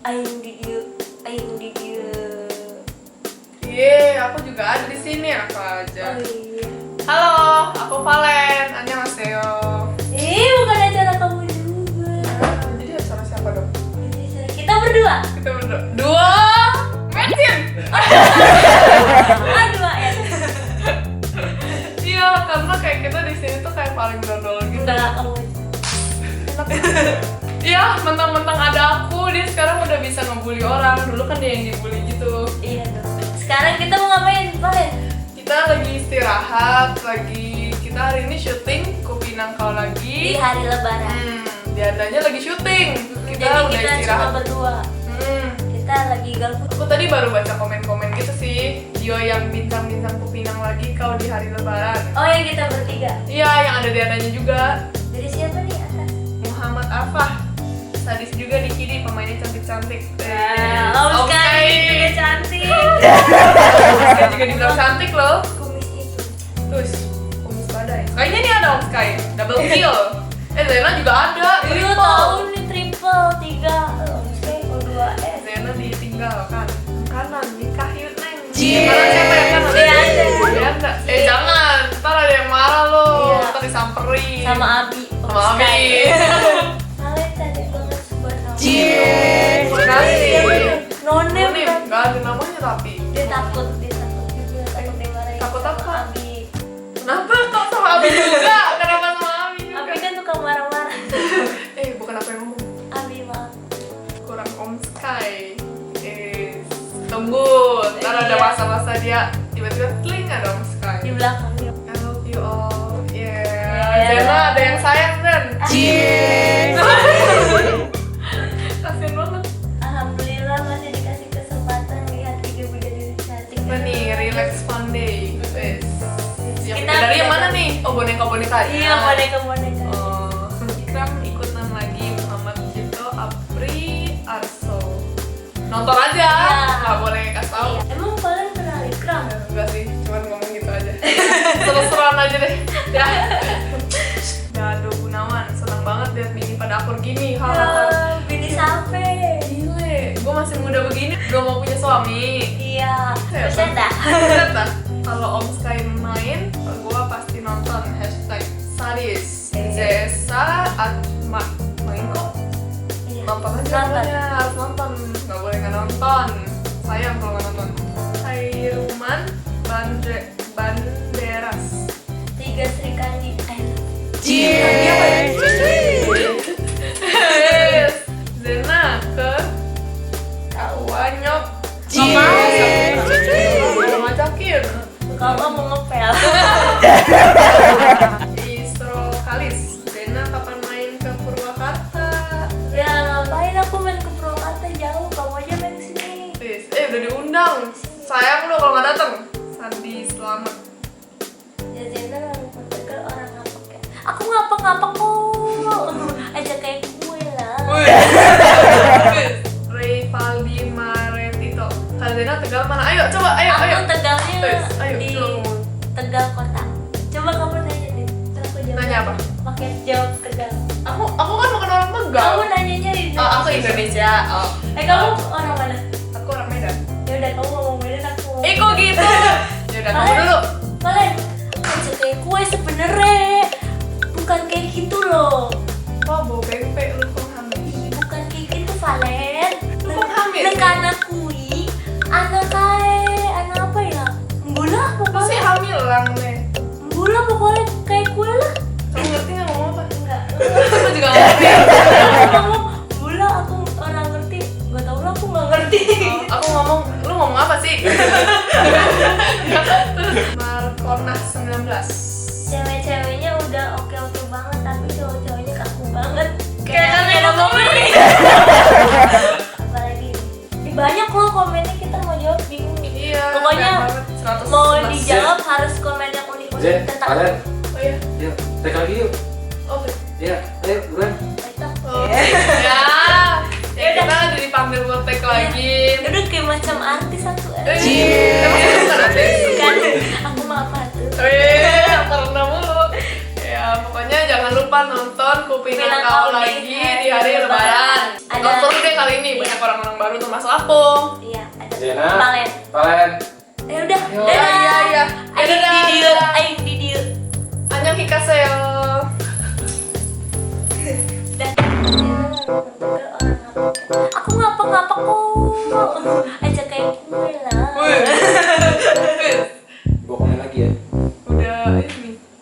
Aing di dia. Iya, aku juga ada di sini apa aja. Oh iya. Halo, aku Valen. Annyeonghaseyo. Bukan acara kamu juga. Jadi acara siapa dong? Kita berdua. Kita berdua. Dua Metin. Dua ya. Iya, karena kayak kita di sini tuh kayak paling dodol gitu. Enggak kamu. Iya, mentang-mentang ada aku, dia sekarang udah bisa ngebully orang. Dulu kan dia yang dibully gitu. Iya dong. Sekarang kita mau ngapain, Valen? Kita lagi istirahat, kita hari ini syuting Kupinang Kau Di lagi. hari Lebaran. Diandanya lagi syuting. Kita Jadi udah kita istirahat. cuma berdua. Kita lagi gabut. Aku tadi baru baca komen-komen gitu sih. Dio yang bincang-bincang Kupinang lagi kau di hari Lebaran. Oh ya, kita bertiga. Iya, yang ada Diandanya juga. Dari siapa nih atas? Muhammad Afah. Sadis juga di kiri, pemainnya cantik-cantik. Om Sky juga cantik. Om Sky juga dibilang cantik loh. Kumisnya itu. Terus, kumis badai. Kayaknya nih ada Om Sky, double kill. Zena juga ada. Iya tahu nih triple 3. Om Sky O2S. Zena ditinggalkan. Kanan, nikah yuk neng. Cie. Kanan siapa yang kanan? Dianda. Jangan, ntar ada yang marah loh. Iya. Ntar disamperin. Sama Abi. Sama Abi. Kalian cantik banget buat kamu. Makasih. Nonem Nonim, kan. gak ada namanya tapi. Dia takut juga takut dimarahin. Takut sama apa? Abi. Kenapa kok sama Abi juga? Kenapa sama Abi juga? Abi kan tukang marah-marah. Bukan apa yang ngomong. Abi maaf. Kurang Om Sky. Tunggu, ntar ada Iya. masa-masa dia tiba-tiba teling ada Om Sky. Di belakang dia. I love you all. Yeah. Zena ada yang sayang kan? Kasian banget. Alhamdulillah masih dikasih kesempatan lihat video diri cantik. Apa nih? Relax fun day. Wes. Yang Kita dari yang beda. mana nih? Oh, boneka-boneka. Iya, boneka-boneka. Oh, Ikram ikutan lagi Muhammad Cipto Apri Arso. Nonton aja, Iya. nggak boleh kasih tahu. Iya. Emang kalian kenal Ikram? Enggak sih, cuman ngomong gitu aja. Seru-seruan aja deh. Ya. Dado Gunawan, senang banget lihat Mini pada akur gini. Ya, Bini sampai. Gile, gue masih muda begini, belum mau punya suami. Iya. Ya, Bisa dah. Lihat dah, kalau Om Sky main, gue pasti nonton. #sadis. Zesa Atma main kok. Iya. Nonton aja Nonton. pokoknya, harus nonton. Nggak boleh nggak nonton. Sayang kalau nggak nonton. Hairuman Banderas. 3 Sri Kandi. Lagi apa ya? Yes. Zena ke Kawanyok. Mau ngajakin. Kalau mau ngepel. Istro Kalis. Zena kapan main ke Purwakarta? Ya ngapain aku main ke Purwakarta jauh, kamu aja main sini. Please. Udah diundang. Sayang lu kalau nggak dateng. Sandi selamat. Ya Zena orang Portugal orang ngapek ya. Aku ngapek-ngapek kok. Aja kayak gue lah. Ray Valdi Maretito. Kak Zena Tegal mana? Ayo coba, ayo. Aku Tegalnya Ayo, di coba ngomong. Tegal kota. Coba kamu nanya deh. Terus aku jawab. Nanya apa? Pakai jawab Tegal. Aku kan bukan orang Tegal. Kamu nanyanya di Oh, aku Indonesia. Oh. kamu orang mana? Aku orang Medan. Ya udah kamu ngomong Medan aku. Kok gitu? Ya udah kamu dulu. Valen, aja kayak kue sebenernya. Bukan kayak gitu loh. Oh, bau pempek lu kok hamil. Bukan kayak gitu Valen. Lu kok hamil? Nek anak kui, anak anak apa ya? Mbula Pasti pokoknya. hamil lang nih. Mbula pokoknya kayak kue lah. Kamu ngerti nggak ngomong apa? Enggak. Aku juga nggak ngerti. Kamu mbula aku orang ngerti. Gak tau lah aku nggak ngerti. Aku ngomong, lu ngomong apa sih? Markonas 19. Cewek-ceweknya udah oke-oke banget, tapi cowok-cowoknya kaku banget. Kayak ada komen nih. Apalagi banyak loh komennya, kita mau jawab bingung. Iya. Pokoknya banyak banget, 111. mau dijawab harus komen yang unik-unik tentang Valen, Oh iya. ya, tag lagi yuk. Oh, Ya, ayo, buruan. itu. oh. Ya. Ya kita ada dipanggil buat tag lagi. Udah kayak macam artis aku. Emang itu bukan artis? Kan aku mah apa tuh? Karena mulu. Ya, Pokoknya jangan lupa nonton Kupingan Kupingan Kau Kau lagi di di hari Lebaran. Ada- Nonton deh kali ini, banyak orang-orang baru termasuk aku. Iya, ada Zena. Valen. Valen. Ya udah, Yo. dadah. Iya. Aing Dadah. video, aing video. Annyeong hikaseyo. Dan aku ngapa-ngapa kok. Ajak kayak gue lah. Wih.